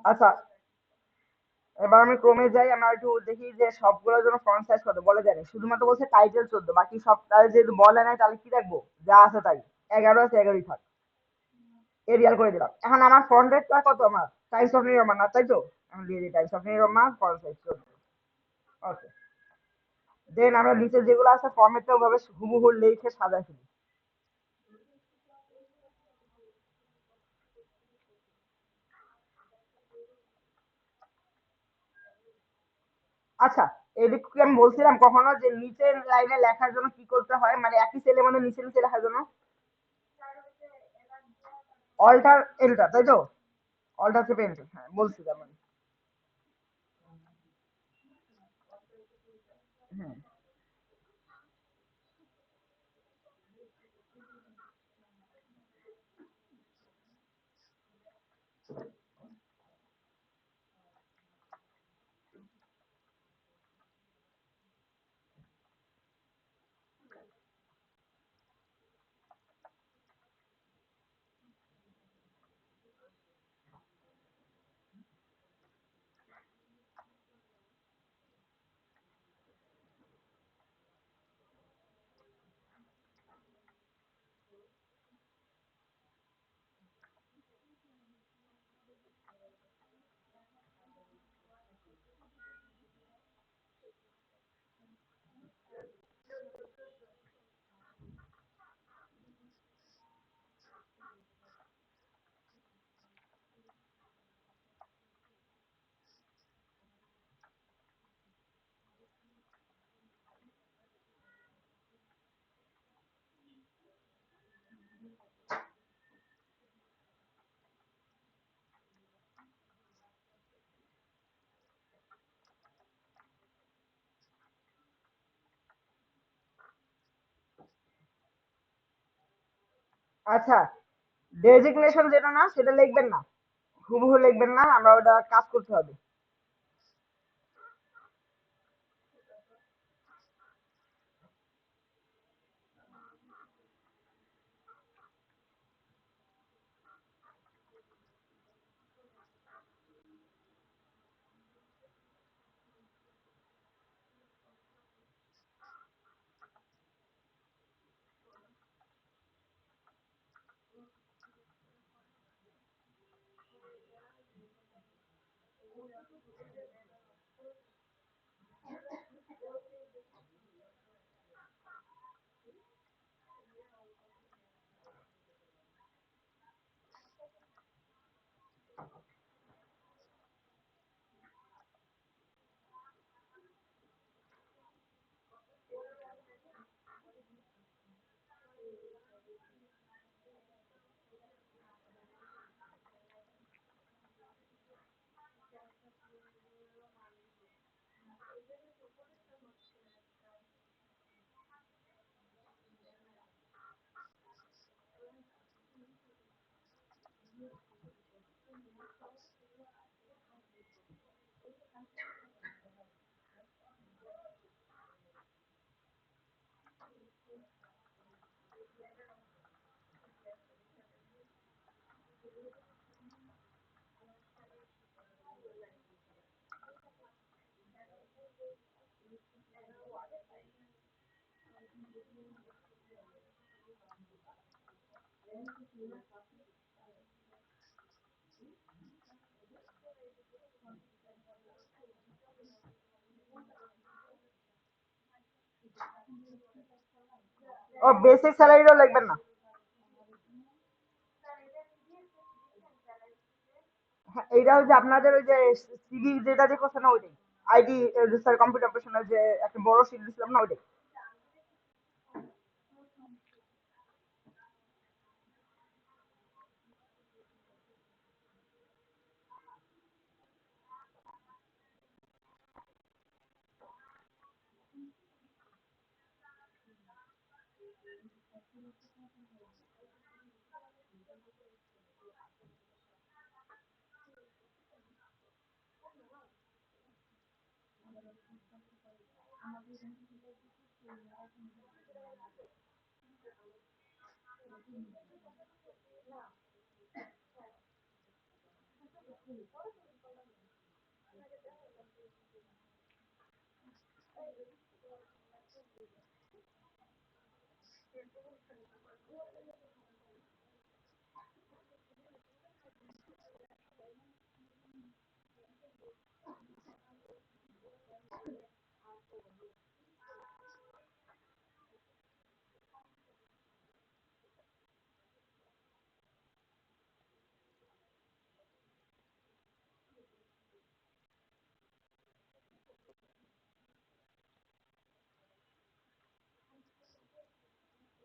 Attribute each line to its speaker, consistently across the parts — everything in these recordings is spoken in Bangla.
Speaker 1: আচ্ছা, এবার আমি ক্রমে যাই, আমরা একটু দেখি যে সবগুলোর জন্য ফন্ট সাইজ কত বলে জানি, শুধুমাত্র বলছে টাইটেল 14, বাকি সব তাহলে যেহেতু বলে নাই তাহলে কি রাখবো, যা আছে তাই। 11 আছে, 11ই থাক। এরিয়াল করে দিলাম। এখন আমার ফন্ট রেটটা কত, আমার টাইমস অফ নিউ রোমান না, তাই তো? এখন দিয়ে দিই Times of new Roman, font size 14। ওকে। দেন আমরা নিচে যেগুলো আছে ফর্মেটটা ওভাবে হুবহু লিখে সাজাই ফেলি। আচ্ছা, এদিক কি আমি বলছিলাম কখনো যে নিচের লাইনে লেখার জন্য কি করতে হয়, মানে একই সেলের মধ্যে নিচে নিচে লেখার জন্য অল্টার এন্টার, তাই তো? অল্টার চেপে এন্টার, হ্যাঁ বলছিলাম আমি। হুম। আচ্ছা, ডেজিগনেশন যেটা না সেটা লিখবেন না, হুবহু লিখবেন না, আমরা ওটা কাজ করতে হবে। ও, বেসিক স্যালারিও লিখবেন না? হ্যাঁ, এইটা হচ্ছে আপনাদের ওই যে সিভি যেটা যে করছে না ওইটাই, আইটি স্যার কম্পিউটার অপারেশনের যে একটা বড় শিট দিছিলাম না ওইটাই।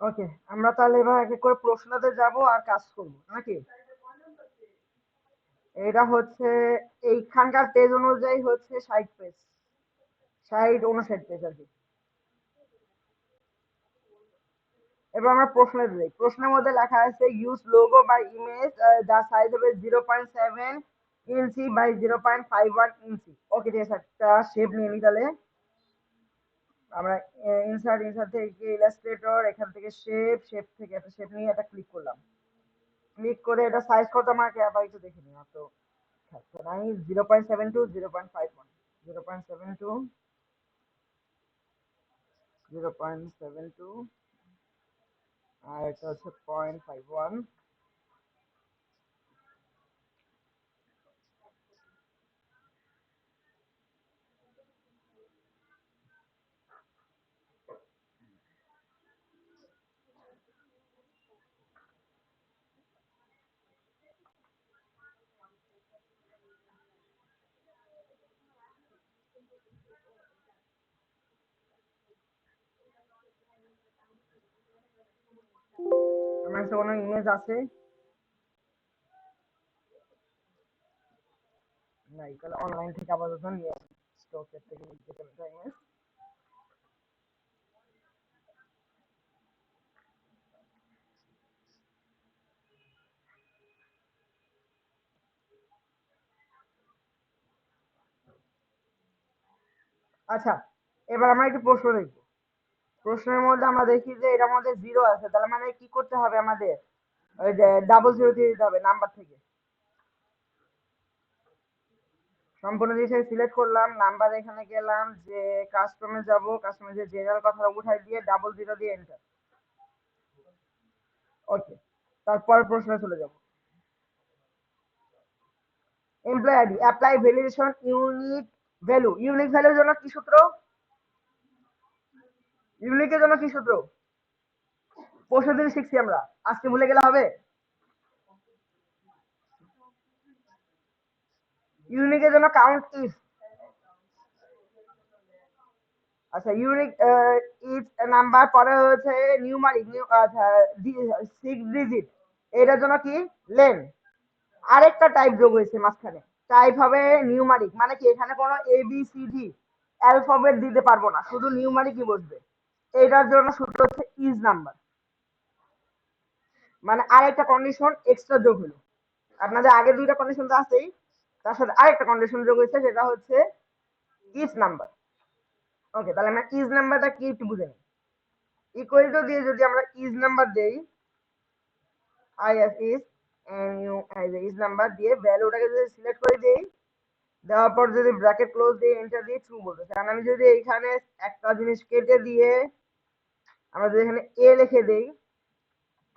Speaker 1: ওকে, আমরা তাহলে এবার এক এক করে প্রশ্নতে যাব আর কাজ করব নাকি? এটা হচ্ছে এইখানকার পেজ অনুযায়ী হচ্ছে 60 পেজ, 60 59 পেজ আর কি। এবার আমরা প্রশ্নে যাই। প্রশ্নের মধ্যে লেখা আছে ইউজ লোগো বা ইমেজ যার সাইজ হবে 0.7 ইঞ্চি বাই 0.51 ইঞ্চি। ওকে, ঠিক আছে, একটা শেপ নিয়ে নিই তাহলে। আমরা ইনসার্ট থেকে ইলাস্ট্রেটর, এখান থেকে শেপ থেকে একটা শেপ নিয়ে এটা ক্লিক করলাম। ক্লিক করে এটা সাইজ কত আমাকে আবার একটু দেখে নিই। তো নাই, 0.72, 0.51, 0.72, 0.72, আর এটা হচ্ছে 0.51। আমার কাছে কোনো ইমেজ আছে নাই, তাহলে অনলাইন থেকে আপাতত নিয়ে আসি, স্টকের থেকে নিতে একটা ইমেজ। আচ্ছা, এবার আমরা একটু প্রশ্ন দেখবো। প্রশ্নের মধ্যে আমরা দেখি যে এটার মধ্যে জিরো আছে, তাহলে মানে কি করতে হবে আমাদের? ওই যে ডাবল জিরো দিয়ে দিতে হবে নাম্বার থেকে। সম্পূর্ণ জিনিস সিলেক্ট করলাম, নাম্বার এখানে গেলাম, যে কাস্টমে যাব, কাস্টমে যে জেনারেল কথা উঠাই দিয়ে ডাবল জিরো দিয়ে এন্টার। ওকে, তারপর প্রশ্নে চলে যাব। Employ ID apply validation unique value. Unique ভ্যালুর জন্য কি সূত্র? ইউনিকের জন্য কি সূত্র? পরশু দিন শিখছি আমরা, আজকে ভুলে গেলে হবে? ইউনিকের জন্য কাউন্ট ইফ। আচ্ছা, ইউনিক ইজ নাম্বার, পরে হচ্ছে নিউমারিক, আচ্ছা 6 ডিজিট, এটার জন্য কি লেন। আরেকটা টাইপ যোগ হয়েছে মাঝখানে, টাইপ হবে নিউমারিক, মানে কি এখানে কোনো A B C D alphabet দিতে পারবো না, শুধু নিউমারিকই বসবে। এটার জন্য সূত্র হচ্ছে ইজ নাম্বার, মানে আরেকটা কন্ডিশন এক্সট্রা যোগ হলো। আপনাদের আগে দুইটা কন্ডিশন তো আছেই, তার সাথে আরেকটা কন্ডিশন যোগ হয়েছে, সেটা হচ্ছে ইজ নাম্বার। ওকে, তাহলে আমরা ইজ নাম্বারটা কি একটু বুঝে নিই। ইকুয়াল টু দিয়ে যদি আমরা ইজ নাম্বার দেই, I S is N U is number দিয়ে ভ্যালুটাকে যদি সিলেক্ট করে দেই, দেওয়ার পর যদি ব্র্যাকেট ক্লোজ দিয়ে এন্টার দিয়ে ট্রু বলবে, কারণ আমি যদি এখানে একটা জিনিস কেটে দিয়ে আমরা যদি এখানে এ লিখে দেই,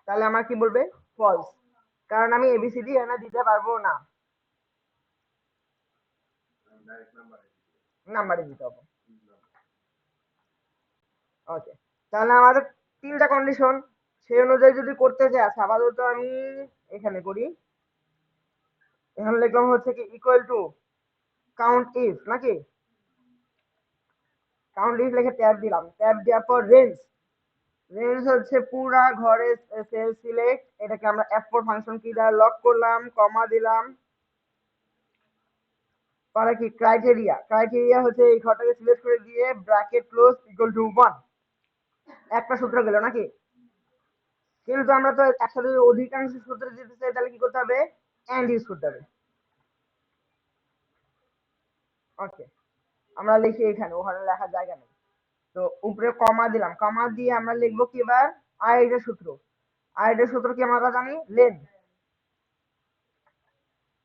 Speaker 1: তাহলে আমার কি বলবে? ফলস, কারণ আমি এবিসিডি এখানে দিতে পারবো না, নাম্বারে দিতে হবে। ওকে, তাহলে আমাদের তিনটা কন্ডিশন, সেই অনুযায়ী যদি করতে চাই, আচ্ছা আপাতত আমি এখানে করি। এখানে লিখলাম হচ্ছে কি ইকুয়াল টু কাউন্ট ইফ, নাকি কাউন্ট ইফ লিখে ট্যাব দিলাম, ট্যাব দেওয়ার পর রেঞ্জ। রেঞ্জ হচ্ছে পুরা ঘরে সেল সিলেক্ট, এটাকে আমরা F4 ফাংশন কি দ্বারা লক করলাম, কমা দিলাম। পরে কি ক্রাইটেরিয়া, ক্রাইটেরিয়া হচ্ছে এই ঘরটাকে সিলেক্ট করে দিয়ে ব্র্যাকেট ক্লোজ ইকুয়াল টু 1। একটা সূত্র গেল নাকি? কিন্তু আমরা তো একসাথে অধিকাংশ সূত্র দিতে চাই, তাহলে কি করতে হবে? এন্ড ইউজ করতে হবে। ওকে, আমরা লিখি এখানে, ওখানে লেখার জায়গা নেই, তো উপরে কমা দিলাম, কমা দিয়ে আমরা লিখবো কি এবার? আইডের সূত্র। আইডের সূত্র কি আমরা জানি? লেন।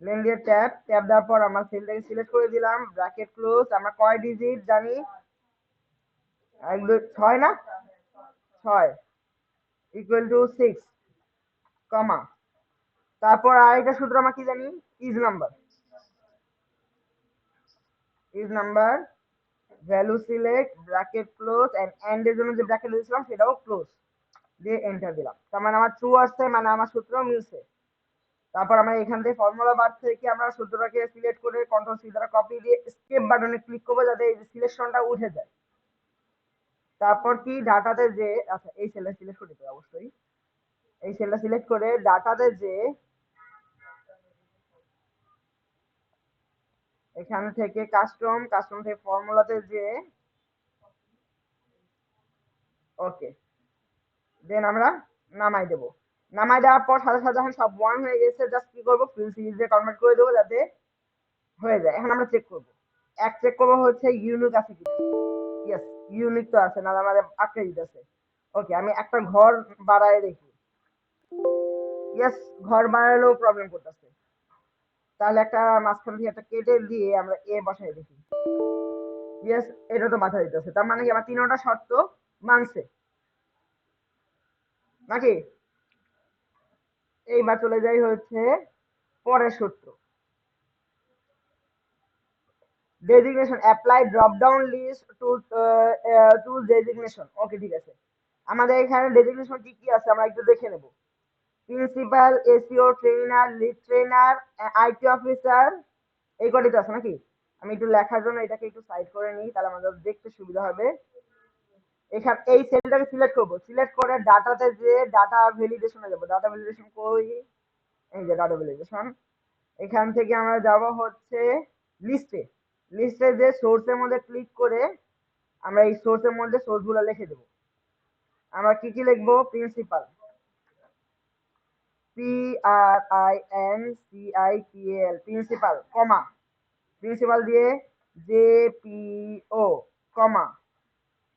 Speaker 1: নেম দিয়ে ট্যাব দেওয়ার পর আমার সেলটাকে সিলেক্ট করে দিলাম, ব্র্যাকেট ক্লোজ। আমরা কয় ডিজিট জানি? 1 2 6 না? 6 ইকুয়াল টু 6 কমা। তারপর আরেকটা সূত্র আমরা কি জানি? Is number value select bracket close end এর জন্য যে ব্র্যাকেট দিয়েছিলাম সেটাও ক্লোজ দিয়ে এন্টার দিলাম। তার মানে আমার ট্রু আসছে, মানে আমার সূত্র মিলছে। তারপর আমরা এখান থেকে ফর্মুলা বার থেকে আমরা সূত্রটাকে সিলেক্ট করে কন্ট্রোল সি দ্বারা কপি দিয়ে স্কেপ বাটনে ক্লিক করবো যাতে এই সিলেকশনটা উঠে যায়। তারপর কি ডাটাতে যে, আচ্ছা এই সেলটা সিলেক্ট করে দিতে অবশ্যই, এই সেলটা সিলেক্ট করে ডাটাতে যে এখান থেকে কাস্টম থেকে ফর্মুলাতে যে ওকে, দেন আমরা নামাই দেবো। নামাই দেওয়ার পর সাথে সাথে যখন সব 1 হয়ে গেছে জাস্ট কি করবো, ফিল সিরিজে কনভার্ট করে দেবো যাতে হয়ে যায়। এখন আমরা চেক করবো, চেক করবো হচ্ছে ইউনিক আছে কিনা। ইয়েস, ইউনিক তো আছে, না আমার আটকে দিতেছে। ওকে, আমি একটা ঘর বাড়ায় দেখি। ইয়েস, ঘর বাড়ালেও প্রবলেম করতেছে। তাহলে একটা মাঝখান থেকে একটা কেটে দিয়ে আমরা এ বসাই দেখি। ইয়েস, এটা তো মাথা দিতেছে, তার মানে কি আমার তিনটা শর্ত মানছে নাকি? এইবার চলে যাই হচ্ছে পরের সূত্র, designation apply drop down list to designation. Okay ঠিক আছে, আমাদের এখানে ডেজিগনেশন কি কি আছে আমরা একটু দেখে নেব। Principal, SEO trainer, lead trainer, IT officer, এই কটি তো আছে নাকি? আমি একটু লেখার জন্য এটাকে একটু সাইড করে নিই, তাহলে আমাদের দেখতে সুবিধা হবে। এখানে এই সেলটাকে সিলেক্ট করব, সিলেক্ট করে ডাটাতে যে ডাটা ভ্যালিডেশনে যাব। ডাটা ভ্যালিডেশন কই? এই যে ডাটা ভ্যালিডেশন। এখান থেকে আমরা যাব হচ্ছে লিস্টে। লিস্টে যে সোর্সের মধ্যে ক্লিক করে আমরা এই সোর্সের মধ্যে সোর্সগুলো লিখে দেব। আমরা কি কি লিখবো? Principal, PRINCIPAL, principal comma, principal দিয়ে JPO কমা,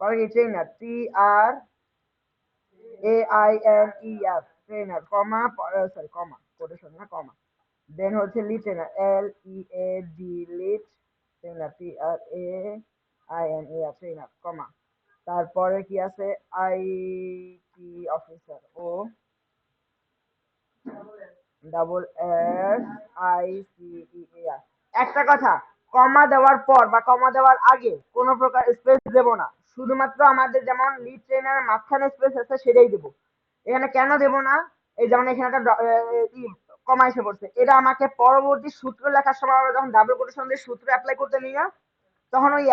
Speaker 1: পরে কি trainer, TRAINER trainer comma, sorry comma, quotation না কমা। দেন হচ্ছে lead trainer, LEAD lead trainer, TRAINER trainer comma. তারপরে কি আছে? IT officer, O double S ICEAR। একটা কথা, কমা দেওয়ার পর বা কমা দেওয়ার আগে কোনো প্রকার স্পেস দেব না, শুধুমাত্র আমাদের যেমন লিড ট্রেনার মাঝখানে স্পেস আছে সেটাই দেব। এখানে কেন দেব না? এই যেমন এখানে একটা কমা এসে পড়ছে, এটা আমাকে পরবর্তী সূত্র লেখার সময় আমরা যখন ডাবল কোটেশন দিয়ে সূত্র অ্যাপ্লাই করতে নিই না, তখন ওই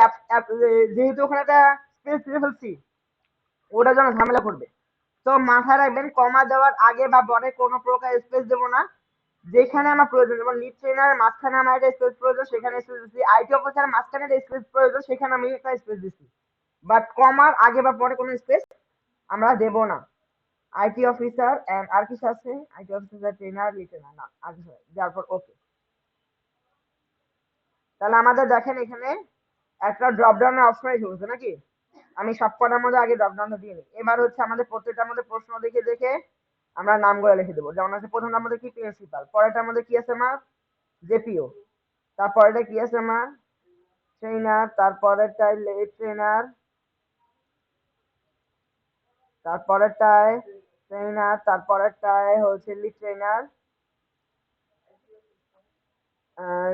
Speaker 1: যেহেতু ওখানে একটা স্পেস দিয়ে ফেলছি, ওটা যেন ঝামেলা করবে। তো মাথায় রাখবেন, কমা দেওয়ার আগে বা পরে কোনো প্রকার স্পেস দেবো না। যেখানে আমার প্রয়োজন, যেমন লিড ট্রেনার মাঝখানে আমার একটা স্পেস প্রয়োজন সেখানে স্পেস দিচ্ছি, আইটি অফিসার মাঝখানে একটা স্পেস প্রয়োজন সেখানে আমি একটা স্পেস দিচ্ছি, বাট কমার আগে বা পরে কোনো স্পেস আমরা দেব না। আইটি অফিসার এন্ড আর কিছু আছে? IT officer, trainer, lead trainer, না আর কিছু যার পর ওকে। তাহলে আমাদের দেখেন এখানে একটা ড্রপ ডাউনের অপশন এসে বলছে নাকি? আমি সবকটার মধ্যে আগে ড্রপ ডাউনটা দিয়ে নিই। এবার হচ্ছে আমাদের প্রত্যেকটার মধ্যে প্রশ্ন দেখে দেখে আমরা নামগুলো লিখে দেবো। যেমন হচ্ছে প্রথমটার মধ্যে কি? প্রিন্সিপাল। পরেরটার মধ্যে কি আছে আমার? জেপিও। তারপরেটা কি আছে আমার? ট্রেনার। তারপরেরটায় লিড ট্রেনার। তারপরেরটায় ট্রেনার। তারপরেরটায় হচ্ছে লিড ট্রেনার,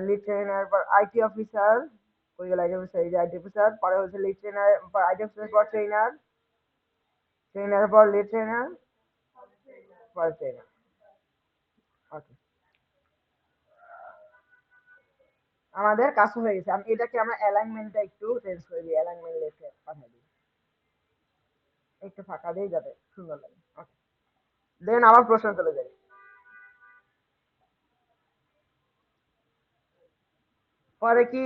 Speaker 1: লিড ট্রেনার পর আইটি অফিসার। কই গেল আইটি অফিসার? এই যে আইটি অফিসার, পরে হচ্ছে লিড ট্রেনার, পর আইটি অফিসার, পর ট্রেনার, ট্রেনার পর লিড ট্রেনার, পর ট্রেনার। ওকে, আমাদের কাজ হয়ে গেছে। আমি এটাকে আমরা অ্যালাইনমেন্টটা একটু চেঞ্জ করে দিই, অ্যালাইনমেন্ট লিখে পাঠিয়ে দিই, একটু ফাঁকা দিয়ে যাতে সুন্দর লাগে। ওকে, দেন আবার প্রশ্ন চলে যাই। পরে কি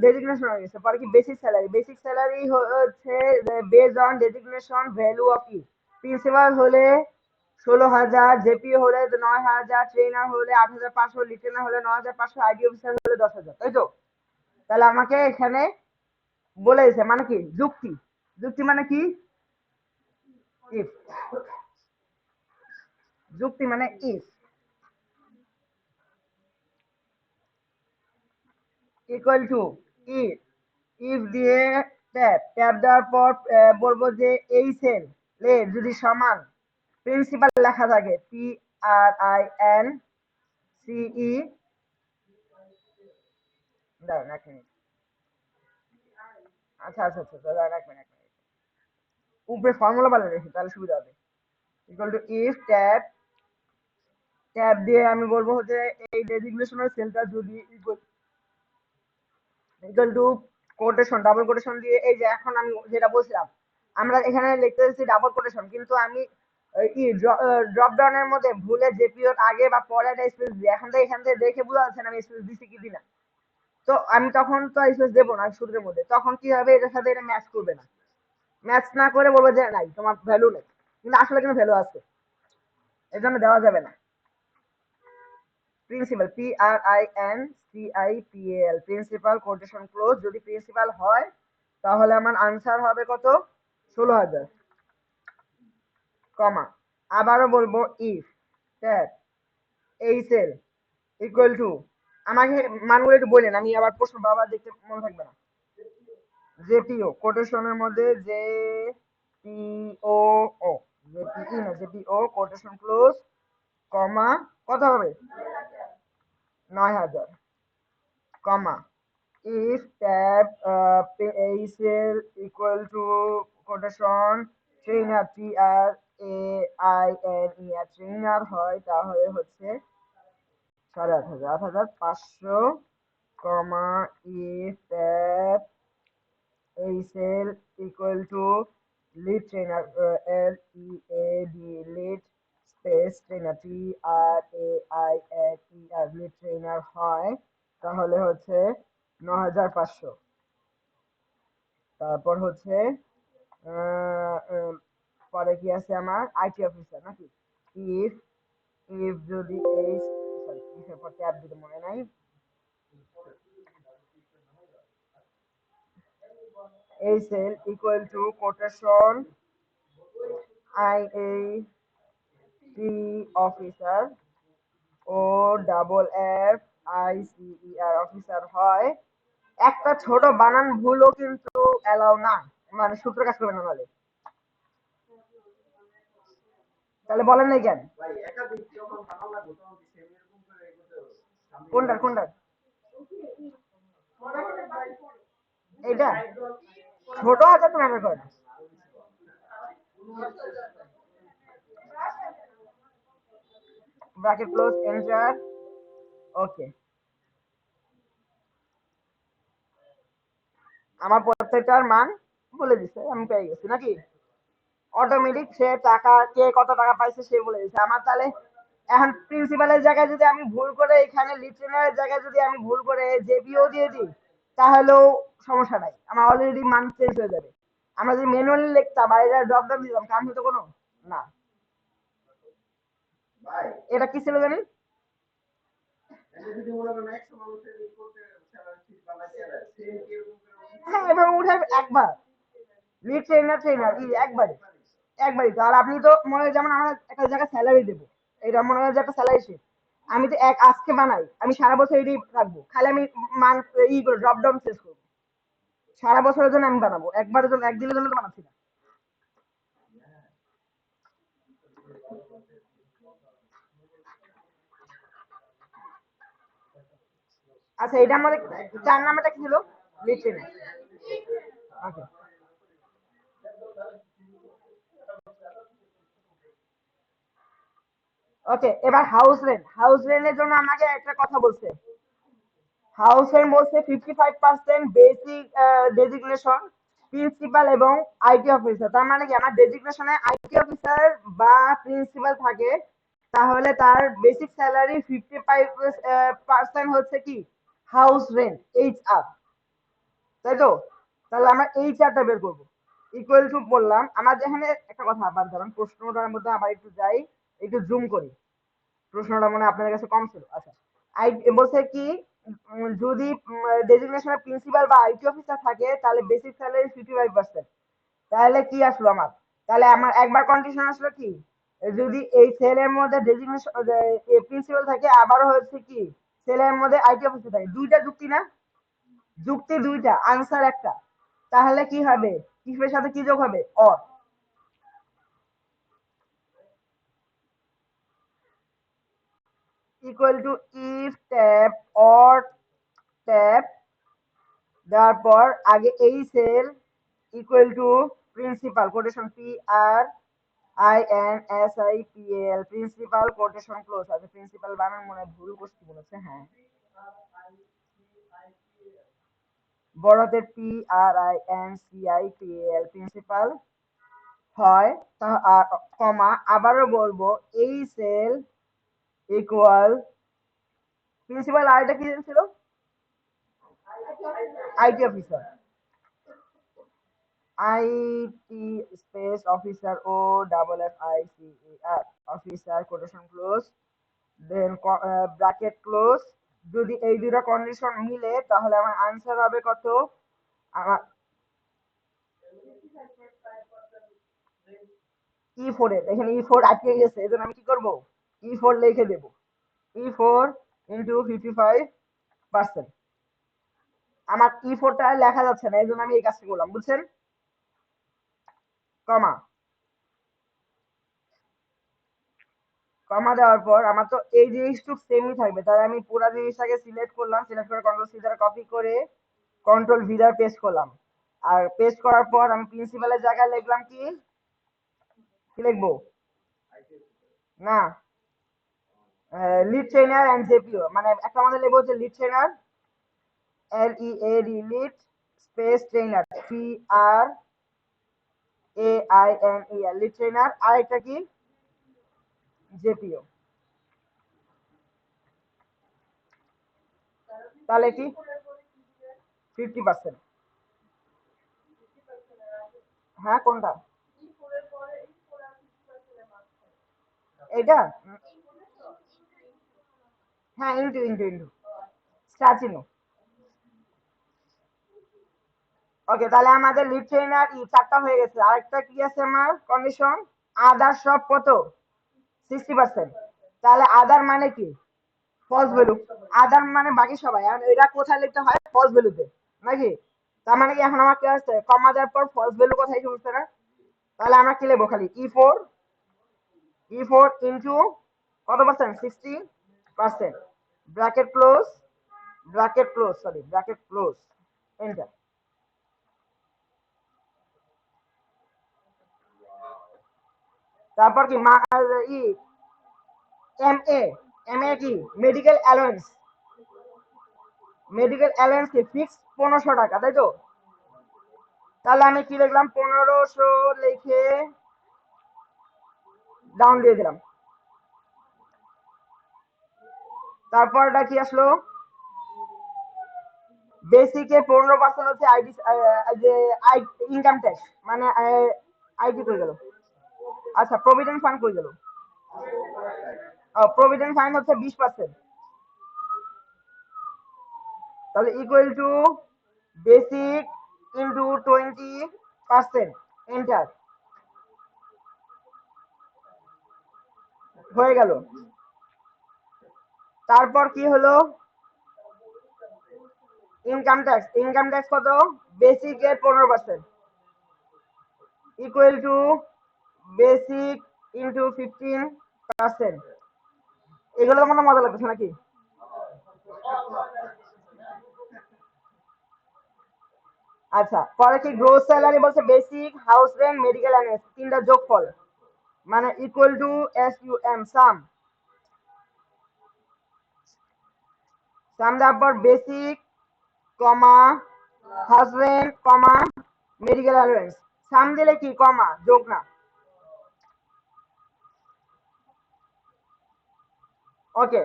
Speaker 1: ডেজিগনেশন হয়ে গেছে, পরে কি বেসিক স্যালারি। বেসিক স্যালারি হচ্ছে based on designation value of E. Principal হলে 16,000, জেপি হলে 9,000, ট্রেনার হলে 8,500, লিটেনার হলে 9,500, আইডি অফিসার হলে 10,000, তাই তো? তাহলে আমাকে এখানে বলে দিছে, মানে কি যুক্তি। যুক্তি মানে কি? ইফ। যুক্তি মানে if. Equal to if if দিয়ে ট্যাব ট্যাব দেওয়ার পর বলবো যে এই সেল যদি সমান প্রিন্সিপাল লেখা থাকে PRINCE, দাঁড়ান এক মিনিট। আচ্ছা আচ্ছা আচ্ছা দাঁড়ান এক মিনিট উপরে ফর্মুলা বানিয়ে রেখে তাহলে সুবিধা হবে। Equal to if tab tab দিয়ে আমি বলবো হচ্ছে এই ডেজিগনেশনের সেলটা যদি equal to quotation double quotation দিয়ে এই যে এখন আমি যেটা বলছিলাম আমরা এখানে লিখতে দিচ্ছি ডাবল কোটেশন কিন্তু আমি কি ড্রপ ডাউনের মধ্যে ভুলে যে পিরিয়ড আগে বা পরে একটা স্পেস দিই এখান থেকে দেখে বোঝা যাচ্ছে না আমি স্পেস দিছি কি দিনা। তো আমি তখন তো স্পেস দেবো না সূত্রের মধ্যে তখন কি হবে এটার সাথে এটা ম্যাচ করবে না। ম্যাচ না করে বলবো যে নাই তোমার ভ্যালু নেই কিন্তু আসলে কিন্তু ভ্যালু আছে এর জন্য দেওয়া যাবে না। Principal PRINCIPAL principal quotation close যদি প্রিন্সিপাল হয় তাহলে আমার আনসার হবে কত 16,000 কমা আবারও বলবো ইফ ট্যাব এই সেল ইকুয়াল টু আমাকে মানগুলো একটু বলেন আমি আবার প্রশ্ন বারবার দেখতে মনে থাকবে না। জেপিও কোটেশনের মধ্যে জেপিও ও জেপিই না জেপিও কোটেশন ক্লোজ কমা কত হবে 9,000 কমা if tab is equal to quotation trainer trainer হয় তাহলে হচ্ছে 8,500 কমা if tab is equal to lead trainer LEAD lead space trainer TRAINER lead trainer হয় তাহলে হচ্ছে 9,500। তারপর হচ্ছে পরে কি আছে আমার আইটি অফিসার নাকি ইফ ইফ যদি এই সরি ইফের পর ট্যাব দিতে মনে নাই এই cell equal to quotation IAT officer O double FICER officer হয় একটা ছোট বানান ভুলও কিন্তু অ্যালাউ না মানে সূত্র কাজ করবে না নাহলে তাহলে বলেন নাই কেন কোনটার কোনটার এইটা ছোট হাতে তো ম্যাটার করে না। ব্র্যাকেট ক্লোজ এন্টার ওকে আমার প্রত্যেকটার মান বলে দিছে আমি পেয়ে গেছি নাকি অটোমেটিক সে টাকা কে কত টাকা পাইছে সে বলে দিচ্ছে আমার তাহলে এখন প্রিন্সিপালের জায়গায় যদি আমি ভুল করে এখানে লিট্রেনারের জায়গায় যদি আমি ভুল করে জেপিও দিয়ে দিই তাহলেও সমস্যা নাই আমার অলরেডি মান চেঞ্জ হয়ে যাবে। আমরা যদি ম্যানুয়ালি লিখতাম আর এটা ড্রপ ডাউন দিতাম কাম হতো কোনো না। এটা কি ছিল জানি হ্যাঁ এভাবে উঠে একবার লিড ট্রেনার ট্রেনার একবারই একবারই তো আর আপনি তো মনে হয় যেমন আমরা একটা জায়গায় স্যালারি দেবো এটা মনে হয় যে একটা স্যালারি শিট আমি তো এক আজকে বানাই আমি সারা বছর এটি রাখবো খালি আমি মান করে ড্রপ ডাউন চেঞ্জ করবো সারা বছরের জন্য আমি বানাবো একবারের জন্য একদিনের জন্য তো বানাচ্ছি না। আচ্ছা এটা আমাদের 4 নাম্বারটা কি ছিল লিড ট্রেনার ওকে ওকে এবার হাউস রেন্টের জন্য আমাকে একটা কথা বলছে হাউস রেন্ট বলছে 55% বেসিক ডেজিগনেশন প্রিন্সিপাল এবং আইটি অফিসার তার মানে কি আমার ডেজিগনেশনে আইটি অফিসার বা প্রিন্সিপাল থাকে তাহলে তার বেসিক স্যালারি 55% হচ্ছে কি হাউস রেন্ট HR তাই তো তাহলে আমরা HR টা বের করবো ইকুয়াল টু বললাম আমার যেখানে একটা কথা আবার ধরুন প্রশ্নটার মধ্যে আবার একটু যাই একটু জুম করি প্রশ্নটা মনে হয় আপনাদের কাছে কম ছিল আচ্ছা আই বলছে কি যদি ডেজিগনেশনের প্রিন্সিপাল বা আইটি অফিসার থাকে তাহলে বেসিক স্যালারি 55%। তাহলে কি আসলো আমার তাহলে আমার একবার কন্ডিশন আসলো কি যদি এই সেলের মধ্যে ডেজিগনেশন প্রিন্সিপাল থাকে আবারও হচ্ছে কি সেলের মধ্যে আইটি অফিসার থাকে দুইটা যুক্তি না যুক্তি দুইটা, আনসার একটা, তাহলে কি হবে? ইফের সাথে কি যোগ হবে? Or. Equal to if tap or tap, তারপর আগে এই cell equal to principal quotation P R I N S I P L, principal quotation close আছে। প্রিন্সিপাল বানান মনে হয় ভুল করছি মনে হচ্ছে, হ্যাঁ। বড় হাতের P R I N C I P L, principal হয়, কমা আবারও বলবো এই সেল ইকুয়াল প্রিন্সিপাল, আর এটা কি ছিল? IT officer, IT space officer, O double F I C E R, officer quotation close, then bracket close. যদি এই দুটো কন্ডিশন মিলে তাহলে আমার আনসার হবে কত? আমার ই ফোর এর এখানে ই ফোর আটকে গেছে, এই জন্য আমি কি করবো? ই ফোর লিখে দেবো। ই ফোর ইন্টু 55%। আমার ই ফোরটা লেখা যাচ্ছে না, এই জন্য আমি এই কাজটা করলাম, বুঝছেন? কমা, কমা দেওয়ার পর আমার তো এই জিনিসটুকু সেমই থাকবে, তাই আমি পুরো জিনিসটাকে সিলেক্ট করলাম, সিলেক্ট করে কন্ট্রোল সি দ্বারা কপি করে কন্ট্রোল ভি দ্বারা পেস্ট করলাম। আর পেস্ট করার পর আমি প্রিন্সিপালের জায়গায় লিখলাম কি, কি লিখবো? না, লিড ট্রেনার এন্ড জেপিও, মানে একটা আমাদের লিখবো হচ্ছে lead trainer, L E A D, lead space trainer, P R A I N E R, lead trainer. আর একটা কি? জেপিও। তাহলে কি 50%? হ্যাঁ, কোনটা? এটা? হ্যাঁ, ইন্টু ইন্টু ইন্টু স্টার চিহ্ন। ওকে, তাহলে আমাদের লিড ট্রেনার ই চারটা হয়ে গেছে। আরেকটা কি আছে আমার কন্ডিশন? আদার সব কত? 60%। তাহলে আদার মানে কি? False value. আদার মানে বাকি সবাই, আর এটা কোথায় লিখতে হয়? ফলস ভ্যালুতে, নাকি? তার মানে কি এখন আমার কি আছে, কমা দেওয়ার পর ফলস ভ্যালু কোথায় চলছে না? তাহলে আমরা কি লিখবো? খালি ই ফোর ইন্টু কত percent? 60%, bracket close, bracket close, enter. তারপর কি E M A, M A কি? মেডিকেল অ্যালাউন্স, মেডিকেল অ্যালাউন্স কি ফিক্স 1500 টাকা, তাই তো? তাহলে আমি কি লিখলাম? 1500 লিখে ডাউন দিয়ে দিলাম। তারপরটা কি আসলো? বেসিকে 15% হচ্ছে আইডি, যে ইনকাম ট্যাক্স, মানে আইটি করে গেল। আচ্ছা, প্রভিডেন্ট ফান্ড করে গেল। প্রভিডেন্ট ফান্ড হচ্ছে 20%। তাহলে equal to basic into 20%, enter. হয়ে গেল। তারপর কি হলো? ইনকাম ট্যাক্স কত? বেসিকের 15%, ইকুয়াল টু বেসিক ইন্টু 15%। এগুলো তো মনে মজা লাগতেছে নাকি? আচ্ছা, পরে কি গ্রোস স্যালারি বলছে? Basic, house rent, medical allowance, তিনটা যোগফল, মানে equal to S U M, sum দেওয়ার পর basic comma house rent comma medical allowance, sum দিলে কি কমা যোগ না? ওকে,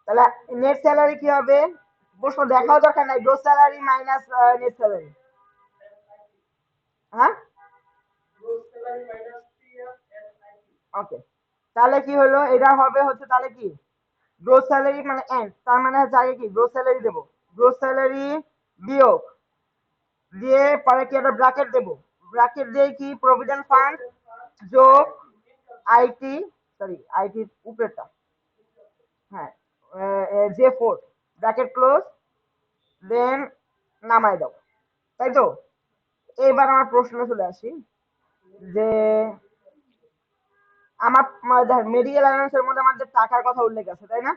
Speaker 1: তাহলে নেট স্যালারি কি হবে? প্রশ্ন দেখাও দরকার নাই, gross salary minus net salary. হ্যাঁ, ওকে। তাহলে কি হলো? এটা হবে হচ্ছে তাহলে কি গ্রোস স্যালারি মানে এন্ড, তার মানে হচ্ছে আগে কি গ্রোস স্যালারি দেবো, গ্রোস স্যালারি বিয়োগ দিয়ে পরে কি একটা ব্র্যাকেট দেবো, ব্র্যাকেট দিয়ে কি প্রভিডেন্ট ফান্ড যোগ আইটি, সরি আইটির উপরেরটা, হ্যাঁ, জে ফোর, ব্র্যাকেট ক্লোজ, দেন নামাই দাও, তাই তো? এইবার আমার প্রশ্ন চলে আসি যে আমার মেডিকেল অ্যালাউন্সের মধ্যে আমাদের টাকার কথা উল্লেখ আছে, তাই না?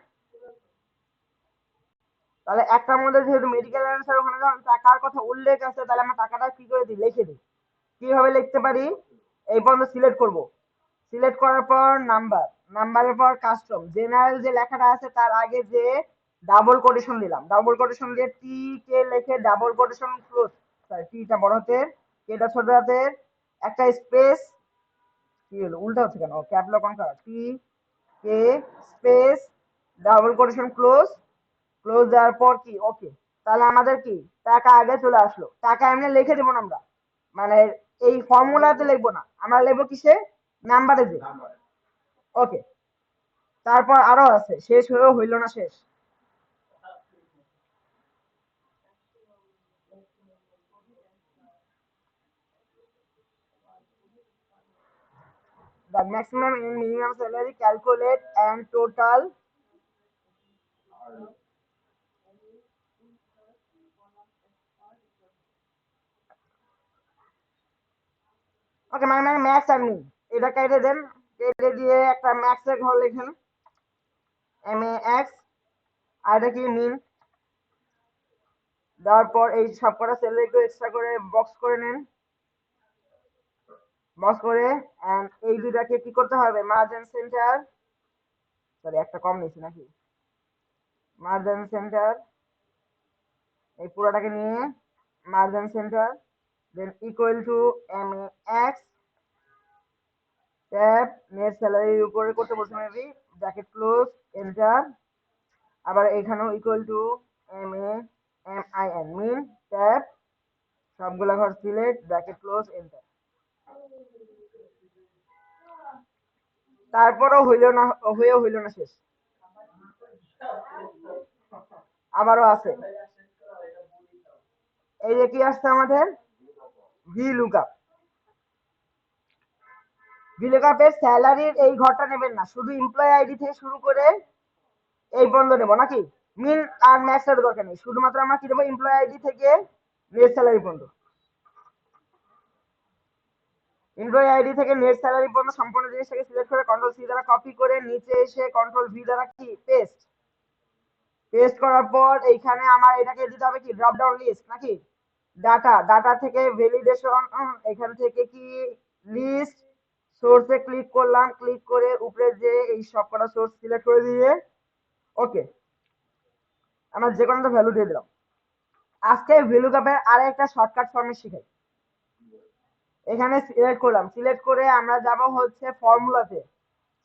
Speaker 1: তাহলে একটার মধ্যে যেহেতু মেডিকেল অ্যালাউন্সের ওখানে যখন টাকার কথা উল্লেখ আছে, তাহলে আমরা টাকাটা কি করে দিই, লিখে দিই। কিভাবে লিখতে পারি? এই পর্যন্ত সিলেক্ট করব, সিলেক্ট করার পর নাম্বার, নাম্বারের পর কাস্টম, জেনারেল যে লেখাটা আছে তার আগে যে ডাবল কোটেশন দিলাম, ডাবল কোটেশন দিয়ে টি কে লিখে ডাবল কোটেশন ক্লোজ, সরি টিটা বড় হাতের, কেটা ছোট হাতের, একটা স্পেস, কি হলো উল্টা হচ্ছে কেন, ক্যাপলক অন করা, T K space double quotation close, close দেওয়ার পর কি ওকে। তাহলে আমাদের কি টাকা আগে চলে আসলো, টাকা এমনি লিখে দেবো না আমরা, মানে এই ফর্মুলাতে লিখবো না, আমরা লিখবো কিসে, নাম্বারে যে। ওকে, তারপর আরো আছে, শেষ হয়েও হইল না শেষ। The maximum and minimum salary calculate and total. ওকে, মানে ম্যাক্স আর মিন এটা কেটে দেন, কেটে দিয়ে একটা ম্যাক্স এর ঘর লিখেন, MAX, আর এটা কি মিন, দেওয়ার পর এই সবকটা সেলে একটু এক্সট্রা করে বক্স করে নেন, বক্স করে এন্ড এই দুটাকে কি করতে হবে, মার্জিন সেন্টার, সরি একটা কম নিয়েছি নাকি, মার্জিন সেন্টার, এই পুরোটাকে নিয়ে margin centre, than equal to MAX, tab net স্যালারির উপরে করতে বলছি মেবি, ব্র্যাকেট ক্লোজ, এন্টার, আবার এখানেও equal to MAMIN, min tab সবগুলা ঘর সিলেক্ট, ব্র্যাকেট ক্লোজ, এন্টার। তারপরও হইল না, হইল না শেষ, আবারও আছে, এই যে কি আসছে আমাদের, ভি লুকআপ, ভি লুকআপের স্যালারির এই ঘরটা নেবেন না, শুধু এমপ্লয়ি আইডি থেকে শুরু করে এই বন্ধ নেব নাকি, মিন আর ম্যাক্স এর দরকার নেই, শুধুমাত্র আমরা কি দেবো, এমপ্লয়ি আইডি থেকে নেট স্যালারি পর্যন্ত, এমপ্লয়ি আইডি থেকে নেট স্যালারি পর্যন্ত সম্পূর্ণ জিনিসটাকে সিলেক্ট করে কন্ট্রোল সি দ্বারা কপি করে নিচে এসে কন্ট্রোল ভি দ্বারা কি পেস্ট, পেস্ট করার পর এইখানে আমার এটাকে দিতে হবে কি ড্রপ ডাউন লিস্ট নাকি, ডাটা, ডাটা থেকে ভ্যালিডেশন, এখান থেকে কি লিস্ট, সোর্সে ক্লিক করলাম, ক্লিক করে উপরে যে এই সবকটা সোর্স সিলেক্ট করে দিয়ে ওকে, আমরা যে কোনো ভ্যালু দিয়ে দিলাম। আজকে ভ্যালু কাপের আরে একটা শর্টকাট ফর্মেট শিখাই, এখানে সিলেক্ট করলাম, সিলেক্ট করে আমরা যাব হচ্ছে ফর্মুলাতে,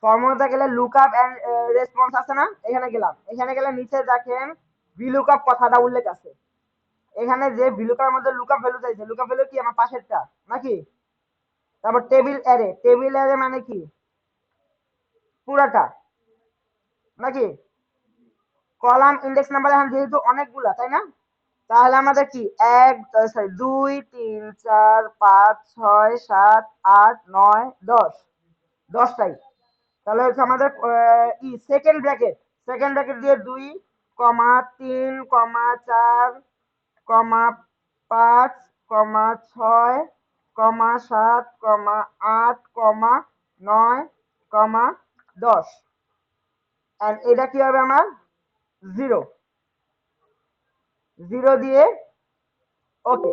Speaker 1: ফর্মুলাতে গেলে লুকআপ এন্ড রেসপন্স আছে না, এখানে গেলাম, এখানে গেলে নিচে দেখেন ভিলুকআপ কথাটা উল্লেখ আছে, এখানে যে ভিলুকআপের মধ্যে লুকআপ ভ্যালু চাইছে, লুকআপ ভ্যালু কি আমার পাশেরটা নাকি, তারপর টেবিল অ্যারে, টেবিল অ্যারে মানে কি পুরাটা নাকি, কলাম ইন্ডেক্স নাম্বার এখন যেহেতু অনেকগুলা তাই না, তাহলে আমাদের কি এক, সরি 2 3 4 5 6 7 8 9 10, 10টাই, তাহলে হচ্ছে আমাদের ই সেকেন্ড ব্র্যাকেট, সেকেন্ড ব্র্যাকেট দিয়ে 2,3,4,5,6,7,8,9,10, এন্ড এটা কি হবে আমার জিরো, জিরো দিয়ে ওকে।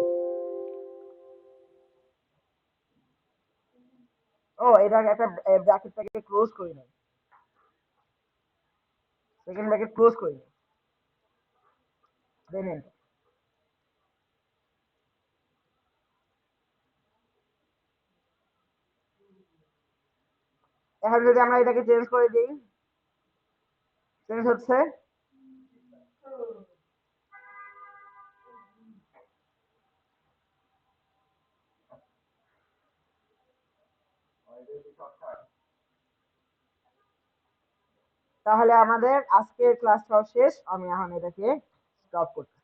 Speaker 1: ও এটা একটা ব্র্যাকেটটাকে ক্লোজ করে নেই, সেকেন্ড ব্র্যাকেট ক্লোজ করে নেই, দেন enter। এখন যদি আমরা এটাকে চেঞ্জ করে দিই, চেঞ্জ হচ্ছে, তাহলে আমাদের আজকের ক্লাসটাও শেষ, আমি এখন এটাকে স্টপ করছি।